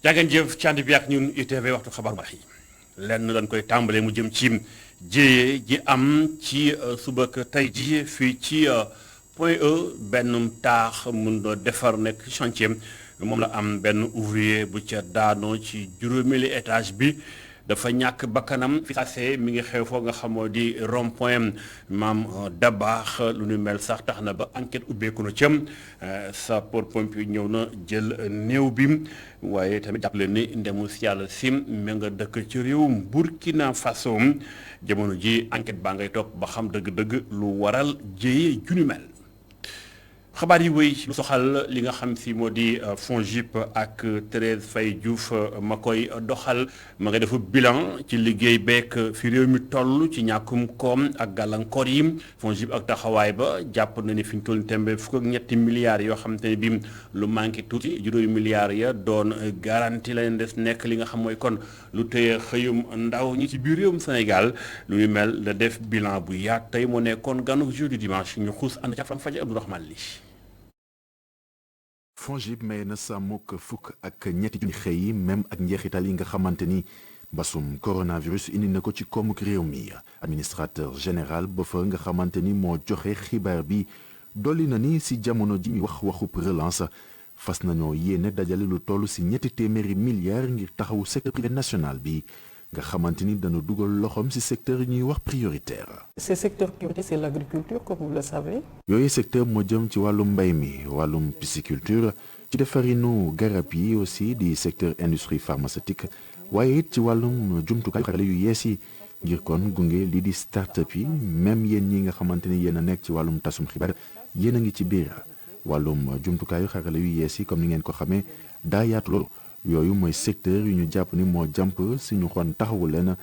jàngeen jëf ci ànd bi ak ñun ITV waxtu xabaar baax yi lenn dañ koy tàmbalee mu jëm ci jéye ji am ci suba ak tey ji fii ci Point E benn taax mun doo defar nekk chantier moom la am benn ouvrier bu ca daanoo ci juróomeeli étage bi dafa ñàkk bakkanam fi sase mi ngi xew foo nga xamoo di rond point maam Dabaax lu ñu mel sax tax na ba enquête ubbeeku na cëm sapeurs-pompiers ñëw na jël néew bi waaye tamit jàppale ni ndemu si yàlla sim mi nga dëkk ci réewum Burkina Faso jamono ji enquête baa ngay topp ba xam dëgg-dëgg lu waral jéye ju ñu mel. xabaar yi wéy lu soxal li nga xam si moo di FONGIP ak Thérèse Faye Diouf ma koy doxal ma nga defu bilan ci liggéey beek fi réew mi toll ci ñàkkum koom ak gàllankoor yi FONGIP ak taxawaay ba jàpp na ni fi ñu toll tembe fukk ak ñetti milliards yoo xam te ne bi lu manqué tuuti juróomi milliards ya doon garantie la leen des nekk li nga xam mooy kon lu téye xëyum ndaw ñi ci biir réewum Sénégal lu ñu mel la def bilan bu yaat tey moo nekkoon ganu jeudi dimanche ñu xuus ànd ca Faram Faje Abdourahmane Li. FONGIP may na sàmmuk fukk ak ñetti junni xëy yi même ak njeexital yi nga xamante ni mbasum coronavirus indi na ko ci koomuk réew mi administrateur général ba fa nga xamante ni moo joxe xibaar bi dolli na ni si jamono ji ñu wax waxub relance fas nañoo yéene dajale lu toll si ñetti téeméeri milliards ngir taxawu secteur privé national bi nga xamante ni dana dugal loxoom ci secteur yi ñuy wax prioritaire. Ces secteurs prioritaires, c'est l'agriculture, comme vous le savez. yooyu secteur moo jëm ci wàllum mbay mi wàllum pisciculture ci defarinu garab yi aussi di secteur industrie pharmaceutique waaye it ci wàllum jumtukaay xarale yu yees yi ngir kon gunge lii di start-up yi même yéen ñi nga xamante ni yéen a nekk ci wàllum tasum xibaar yéen a ngi ci biir wàllum jumtukaayu xarale yu yees yi comme ni ngeen ko xamee daa yaatu loolu. yooyu mooy secteur yu ñu jàpp ni moo jàmp si ñu xoon taxawu leen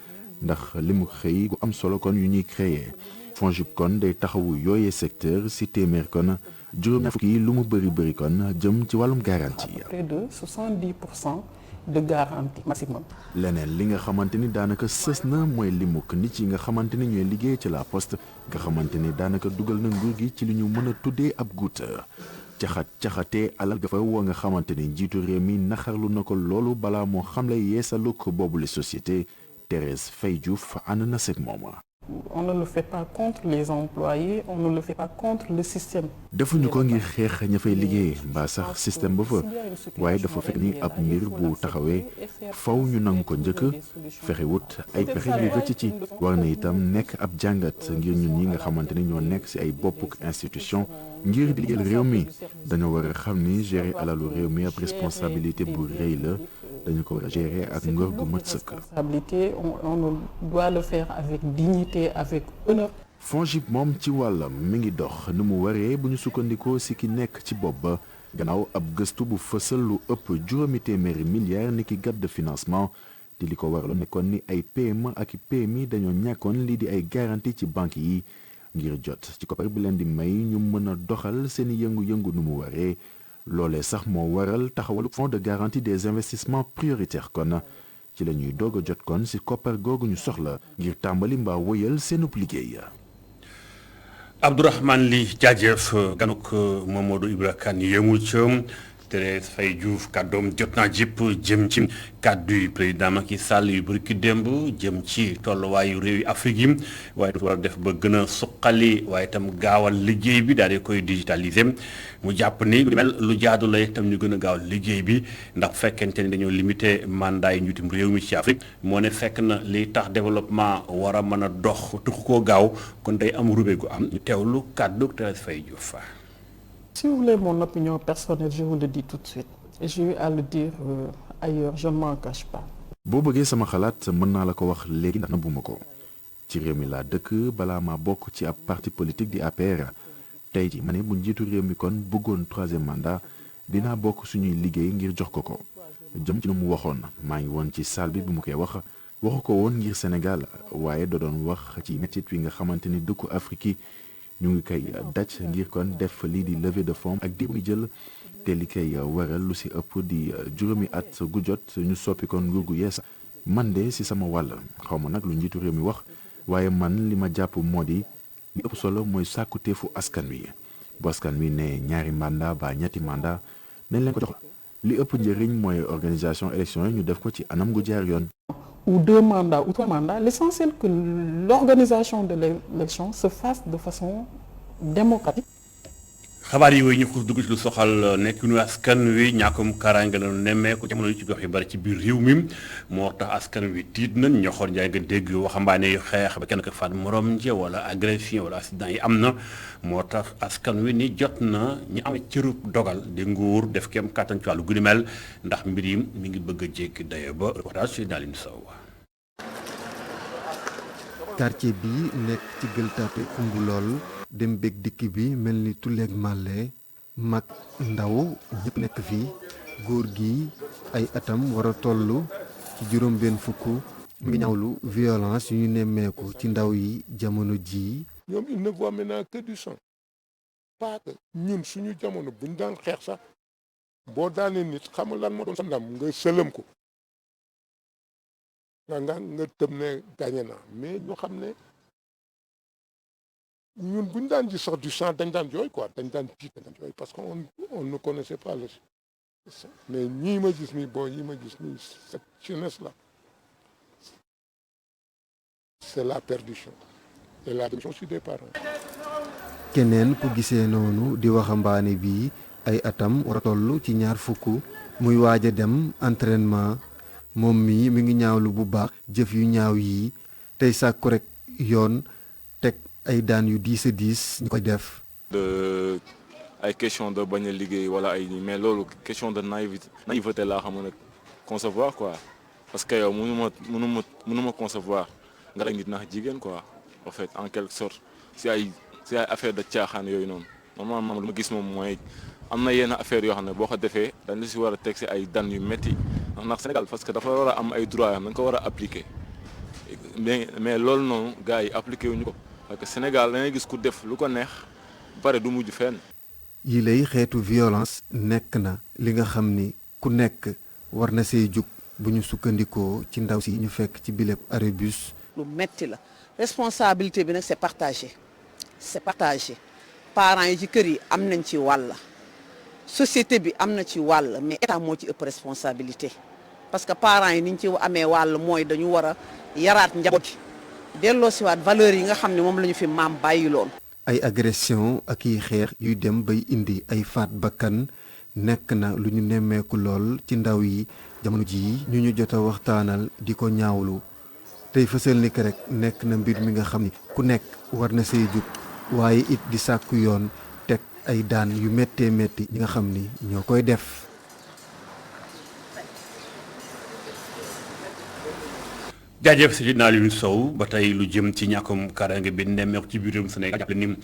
ndax li mu xëy gu am solo kon yu ñuy créer FONGIP kon day taxawu yooyee secteur si téeméer kon juróom fukki yi lu mu bëri kon jëm ci wàllum garantie. Près de 70% de garantie maximum. leneen li nga xamante ni daanaka sës na mooy limuk nit yi nga xamante ni ñooy liggéey ci la poste nga xamante ni daanaka dugal na nguur gi ci li ñu mën a tuddee ab goutte. caxatee alal ga fa woo nga xamante ni njiitu réew mi naxarlu na ko loolu balaa moo xamle yeesalu ko boobu les sociétés Thérèse Faye Diouf ànd na seeg moom. On ne le fait pas contre les employés, on ne le fait pas contre le système. defuñu ko ngir xeex ña fay liggéey mbaa sax système ba fa waaye dafa fekk ni ab mbir bu taxawee faw ñu nangu ko njëkk fexe wut ay pexe yu rëcc ci war na itam nekk ab jàngat ngir ñun ñi nga xamante ni ñoo nekk ci ay boppuk institution ngir di liggéeyal réew mi dañoo war a xam ni gérer alalu réew mi ab responsabilité bu rëy la dañu ko war a gérer ak ngor gu mat sëkk. On doit le faire avec dignité, avec honneur. FONGIP moom ci wàllam mi ngi dox ni mu waree bu ñu sukkandikoo si ki nekk ci bopp ba gannaaw ab gëstu bu fësal lu ëpp juróomi téeméeri milliards ni ki gàtt de financement te li ko waraloon nekkoon ni ay PME ak i PMI dañoo ñàkkoon lii di ay garantie ci banque yi ngir jot ci koppar bi leen di may ñu mën a doxal seeni yëngu-yëngu nu mu waree loolee sax moo waral taxawalu fonds de garantie des investissements prioritaires kon ci la ñuy doog a jot kon ci koppar googu ñu soxla ngir tàmbali mbaa wëyal seenub liggéey. Abdourahmane Li jaajëf ganuk Mamadou Ibra Kane yemul ca Thérèse Faye Diouf kàddoom jot naa jëpp jëm ci kàddu yu président Macky Sall yu bëri ki démb jëm ci tolluwaayu réew yi Afrique yi waaye dafa war a def ba gën a suqali waaye itam gaawal liggéey bi daal di koy digitaliser mu jàpp ni lu jaadu la itam ñu gën a gaawal liggéey bi ndax bu fekkente ni dañoo limité mandat yi njiitum réew mi ci Afrique moo ne fekk na liy tax développement war a mën a dox tuxu koo gaaw kon day am rubé gu am ñu teewlu kàddu Thérèse Faye Diouf. Si vous voulez mon opinion personnelle, je vous le dis tout de suite. Et j'ai eu à le dire ailleurs, je ne m'en cache pas. boo bëggee sama xalaat mën naa la ko wax léegi ndax nëbbuma ko ci réew mi laa dëkk balaa ma bokk ci ab parti politique di APR tey ji ma ne bu njiitu réew mi kon bëggoon troisième mandat dinaa bokk suñuy liggéey ngir jox ko jëm ci lu mu waxoon maa ngi woon ci salle bi bu mu koy waxu ko woon ngir Sénégal waaye da doon wax ci métit wi nga xamante ni dëkku Afrique yi ñu ngi koy daj ngir kon def lii di levée de fonds ak di muy jël te li koy waral lu ci ëpp di juróomi at gu jot ñu soppi kon nguur gu yees man de ci sama wàll xaw ma nag lu njiitu réew mi wax waaye man li ma jàpp moo di li ëpp solo mooy sàkkuteefu askan wi bu askan wi ne ñaari mandat ba ñetti mandat nañ leen ko jox li ëpp njëriñ mooy organisation élection yi ñu def ko ci anam gu jaar yoon. ou 2 mandats ou 3 mandats, l'essentiel que l'organisation de l'élection se fasse de façon démocratique. xabaar yi ñu ko dugg ci lu soxal nekkinu askan wi ñàkkum kaaraange la nemmeeku jamono yi ci gox yu bari ci biir réew mi moo tax askan wi tiit nañ ñoxoor njaay nga dégg waxambaane yu xeex ba kenn ko faat morom ji wala agression wala accident yi am na moo tax askan wi ni jot na ñu am cërub dogal di nguur def kem kàttan ci wàllu guddi mel ndax mbir yi mi ngi bëgg a jékki dayo ba reportage ci Naline Sow. quartier bi nekk ci Gueule Tapée xumb lool dem beeg dikk bi mel ni tulleeg màlle mag ndaw ñëpp nekk fii góor gi ay atam war a toll ci juróom benn fukk mu ngi ñawlu violence yu ñu nemmeeku ci ndaw yi jamono jii. ñoom il ne voit maintenant que du sang pas que ñun suñu jamono buñ daan xeex sax boo daanee nit xamul lan moo doon sa ndam nga sëlëm ko nga tëb ne gagné na mais ñu xam ne ñun buñ daan gis sax du sang dañ daan jooy quoi dañ daan tiit dañ daan jooy parce que on ne connaissait pas le sang mais ñii ma gis nii boo yi ma gis nii cette jeunesse là c'est la perdition et la perdition aussi des parents. keneen ku gisee noonu di waxambaane bi ay atam war a toll ci 20 muy waaj a dem entraînement moom mi ngi ñaawlu bu baax jëf yu ñaaw yi tey sàkku rek yoon teg ay daan yu diis a diis ñu koy def. de ay question de bañ a liggéey wala ay mais loolu question de naïveté laa xam ne concevoir quoi parce que yow mënuma concevoir nga rek nit nax jigéen quoi en fait en quelque sorte si ay affaire de caaxaan yooyu noonu normalement lu ma gis moom mooy am na yenn affaire yoo xam ne boo ko defee dañ la si war a teg si ay dan yu métti ndax Sénégal parce que dafa war a am ay droits yoo xam ne dañ ko war a appliquer mais loolu noonu gars yi appliqué wuñu ko parce que Sénégal da ngay gis ku def lu ko neex pare du mujj fenn. yi lay xeetu violence nekk na li nga xam ni ku nekk war na see jug bu ñu sukkandikoo ci ndaw si ñu fekk ci bileb arrêt bus. lu metti la responsabilité bi nag c'est partagé parents yi ci kër yi am nañ ci wàll société bi am na ci wàll mais état moo ci ëpp responsabilité parce que parents yi niñ ci amee wàll mooy dañu war a yaraat njaboot gi delloo siwaat valeurs yi nga xam ne moom la ñu fi maam bàyyiloon. ay agression ak i xeex yuy dem bay indi ay faat bakkan nekk na lu ñu nemmeeku lool ci ndaw yi jamono jii ñu jot a waxtaanal di ko ñaawlu tey fësal ni rek nekk na mbir mi nga xam ni ku nekk war na say jug waaye it di sàkku yoon teg ay daan yu méttee métti ñi nga xam ni ñoo koy def. jaajëf si Naline Sow ba tey lu jëm ci ñàkkum kaaraange bi nemmeeku ci biir réewum Sénégal jàppale ni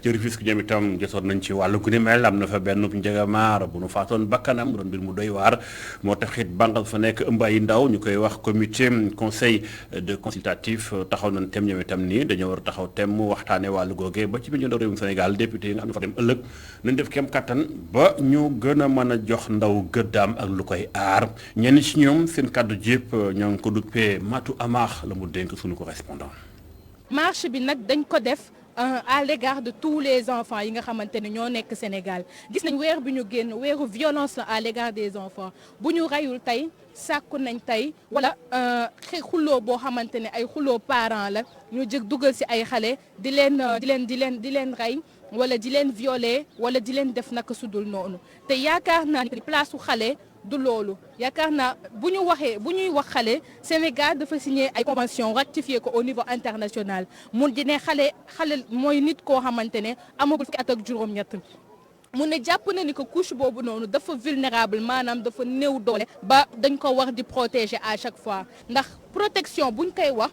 ci Rufisque ñoom itam jotoon nañ ci wàllu gu ni mel am na fa benn njëgamaar bu nu faatoon bakkanam mu doon mbir mu doy waar moo tax it bànqal fa nekk ëmb ay ndaw ñu koy wax comité conseil de consultatif taxaw nañ tem ñoom itam nii dañoo war a taxaw tem waxtaane wàllu googee ba ci biir ndaw réewum Sénégal député yi nga xam ne fa dem ëllëg nañ def kem kattan ba ñu gën a mën a jox ndaw gëddaam ak lu koy aar ñenn ci ñoom seen kàddu jépp ñoo ngi ko duppee matu amaax la mu dénk suñu correspondant. marche bi nag dañ ko def à l'égard de tous les enfants yi nga xamante ne ñoo nekk Sénégal gis nañ weer bi ñu génn weeru violence la à l'égard des enfants bu ñu reyul tey sàkku nañ tey wala xuloo boo xamante ne ay xuloo parents la ñu jëg dugal ci ay xale di leen rey wala di leen violer wala di leen def naka sudul noonu te yaakaar naa ni place su xale du loolu yaakaar naa bu ñuy wax xale Sénégal dafa signé ay convention ratifié ko au niveau international mu di ne xale mooy nit koo xamante ne amagul fukki at ak juróom-ñett mu ne jàpp na ni que couche boobu noonu dafa vulnérable maanaam dafa néew doole ba dañ ko war di protéger à chaque fois ndax protection buñ koy wax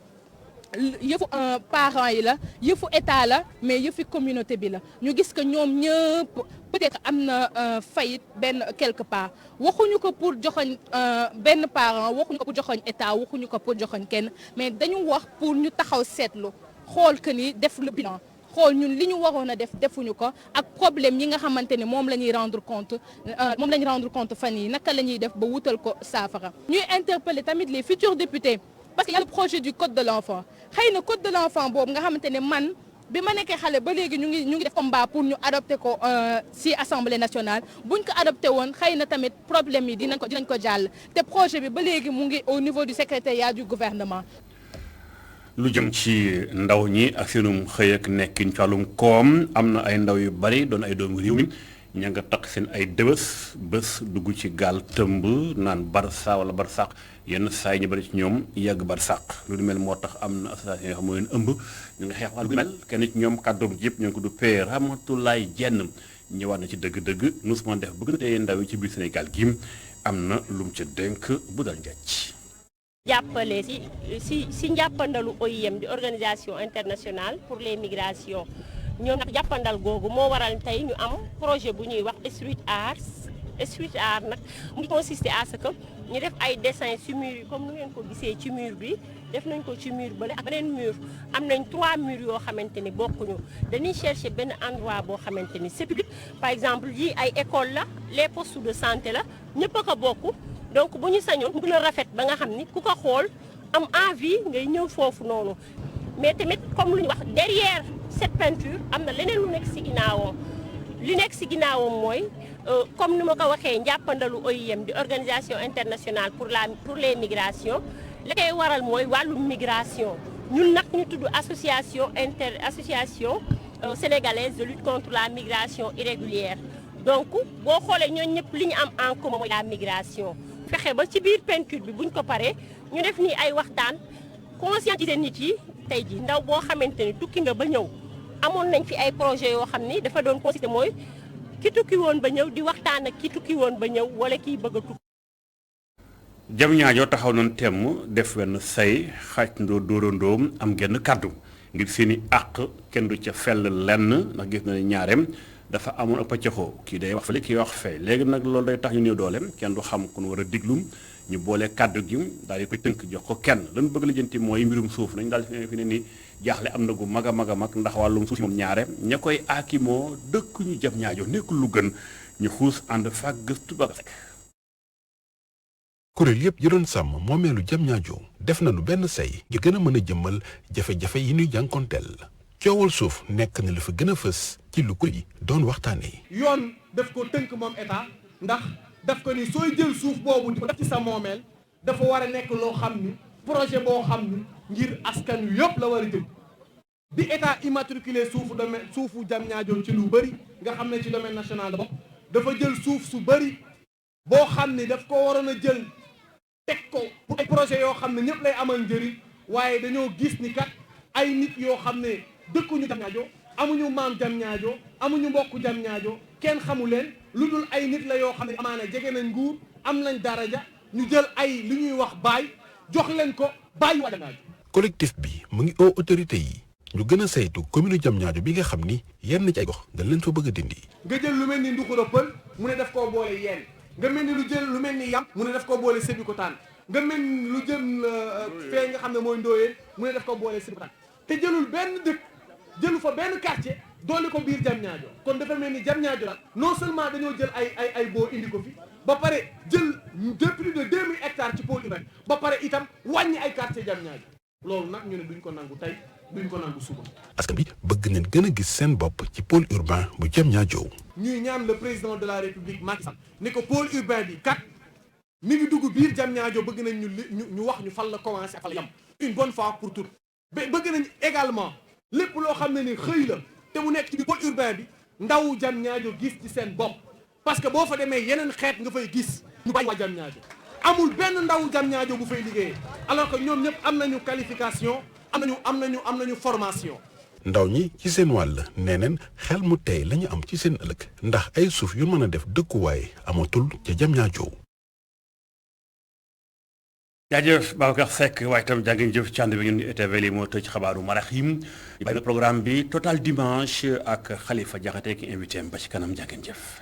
yëfu parents yi la yëfu état la mais yëfi communauté bi la ñu gis que ñoom ñëpp peut-être am na faillite benn quelque part waxuñu ko pour joxoñ benn parent waxuñu ko pour joxoñ état waxuñu ko pour joxoñ kenn mais dañu wax pour ñu taxaw seetlu xool que ni def le bilan xool ñun li ñu waroon a def defuñu ko ak problème yi nga xamante ne moom la ñuy rendre compte fan yi naka la ñuy def ba wutal ko saafara ñuy interpeller tamit les futurs députés parce qu'il y a le projet du code de l'enfant xëy na code de l'enfant boobu nga xamante ne man bi ma nekkee xale ba léegi ñu ngi def combat pour ñu adopté ko ci assemblée nationale buñ ko adopté woon xëy na tamit problème yi dinañ ko jàll te projet bi ba léegi mu ngi au niveau du secrétariat du gouvernement. lu jëm ci ndaw ñi ak seenum xëy ak nekkin ci wàllum koom am na ay ndaw yu bari doon ay doomu réew mi ña nga takk seen ay dëbës bés dugg ci gaal tëmb naan barsa wala barsaq yenn saa yi ñu bari ci ñoom yàgg barsaq lu du mel moo tax am na association yoo xam moo leen ëmb ñu ngi xeex wàllu mel kenn ci ñoom kàddoom ji yëpp ñoo ngi ko du Père Ramatoulaye Diène ñëwaat na ci dëgg-dëgg nu Ousmane def bëgg na tey ndaw yi ci biir Sénégal gi am na lu mu ca dénk bu dal njëcc. jàppale si njàppandalu OIM di organisation internationale pour les migrations ñoom nag jàppandal googu moo waral tey ñu am projet bu ñuy wax Street Art nag mu ngi consister à ce que ñu def ay dessin ci mur yi comme nu ngeen ko gisee ci mur bi def nañ ko ci mur bële ak beneen mur am nañ 3 murs yoo xamante ni bokkuñu dañuy chercher benn endroit boo xamante ni c'est public par exemple yi ay école la les postes de santé la ñëpp a ko bokk donc bu ñu sañoon mu gën a rafet ba nga xam ni ku ko xool am envie ngay ñëw foofu noonu mais tamit comme lu ñu wax derrière cette peinture am na leneen lu nekk ci ginnaawam li nekk ci ginnaawam mooy comme ni ma ko waxee njàppandalu OIM di organisation internationale pour les migrations li koy waral mooy wàllum migration ñun nag ñu tudd association sénégalaise de lutte contre la migration irrégulière donc boo xoolee ñooñu ñëpp li ñu am en commun mooy la migration fexe ba ci biir peinture bi buñ ko paree ñu def nii ay waxtaan conscientiser nit yi tey ji ndaw boo xamante ni tukki nga ba ñëw amoon nañ fi ay projet yoo xam ni dafa doon consister mooy ki tukki woon ba ñëw di waxtaan ak ki tukki woon ba ñëw wala kiy bëgg a tukki. jam ñaajoo taxaw noonu temm def wenn say xaaj ndoo dóorandoom am genn kàddu ngir seeni àq kenn du ca fell lenn ndax gis na ne ñaareem dafa amoon ak paccaxoo kii day wax fële kii wax fee léegi nag loolu day tax ñu néew dooleem kenn du xam ku nu war a diglum ñu boole kàddu gi daal di koy tënk jox ko kenn lan bëgg lijjanti mooy mbirum suuf nañu daal fi ne ni jaaxle am na gu mag a mag a mag ndax wàllum suuf si moom ñaare ña koy aakimoo dëkk ñu jam ñaajo nekkul lu gën ñu xuus ànd faak gëstu ba rek. kuréel yëpp yi doon sàmm moomeelu jam ñaajo def nañu benn say ngir gën a mën a jëmmal jafe-jafe yi ñuy jànkonteel coowal suuf nekk na lu fa gën a fës ci lu kuréel yi doon waxtaanee. yoon daf ko tënk moom état ndax daf ko ni sooy jël suuf boobu di ko def ci sa moomeel dafa war a nekk loo xam ni projet boo xam ni ngir askan wi yëpp la war a jëm bi état immatriculé suufu Diamniadio ci lu bëri nga xam ne ci domaine national ba dafa jël suuf su bëri boo xam ni daf ko waroon a jël teg ko pour ay projet yoo xam ne ñëpp lay amal njëriñ waaye dañoo gis ni kat ay nit yoo xam ne dëkkuñu Diamniadio amuñu maam Diamniadio amuñu mbokku Diamniadio kenn xamu leen lu dul ay nit la yoo xam ne amaana jege nañ nguur am nañ daraja ñu jël ay li ñuy wax baay jox leen ko bàyyi waa Diamniadio. collectif bi mu ngi oo autorité yi ñu gën a saytu commune Diamniadio bi nga xam ni yenn ci ay gox dañ leen fa bëgg a dindi. nga jël lu mel ni Nduxura Pël mu ne daf koo boole yeen nga mel ni lu mel ni Yam mu ne daf koo boole Sébikotane nga mel ni lu jëm fee nga xam ne mooy Ndoyeen mu ne daf koo boole Sébikotane te jëlul benn dëkk jëlu fa benn quartier doole ko biir Diamniadio kon dafa mel ni Diamniadio la non seulement dañoo jël ay boo indi ko fi ba pare jël plus de 2000 hectares ci pôle urbain ba pare itam wàññi ay quartier Diamniadio loolu nag ñu ne duñ ko nangu tey duñ ko nangu suba. askan bi bëgg nañ gën a gis seen bopp ci pôle urbain bu Diamniadio. ñuy ñaan le président de la république Macky Sall ni ko pôle urbain bi kat mi ngi dugg biir Diamniadio bëgg nañ ñu wax ñu fan la commencé fan la yam une bonne fois pour toutes bëgg nañ également lépp loo xam ne ni xëy la te mu nekk ci biir pôle urbain bi ndaw Diamniadio gis ci seen bopp parce que boo fa demee yeneen xeet nga fay gis ñu bàyyi waa Diamniadio amul benn ndaw Diamniadio bu fay liggéeyee alors que ñoom ñëpp am nañu qualification am nañu formation. ndaw ñi ci seen wàll nee neen xel mu tey la ñu am ci seen ëllëg ndax ay suuf yu mën a def dëkkuwaay amatul ca Diamniadio. jaajëf Babacar Seck waaye itam jàngeen jëf ci ànd bi ngeen ETV li moo tëj xabaaru maraxim yi bàyyi programme bi Total Dimanche ak Khalifa Diakhaté ki invité ba ci kanam jàngeen jëf.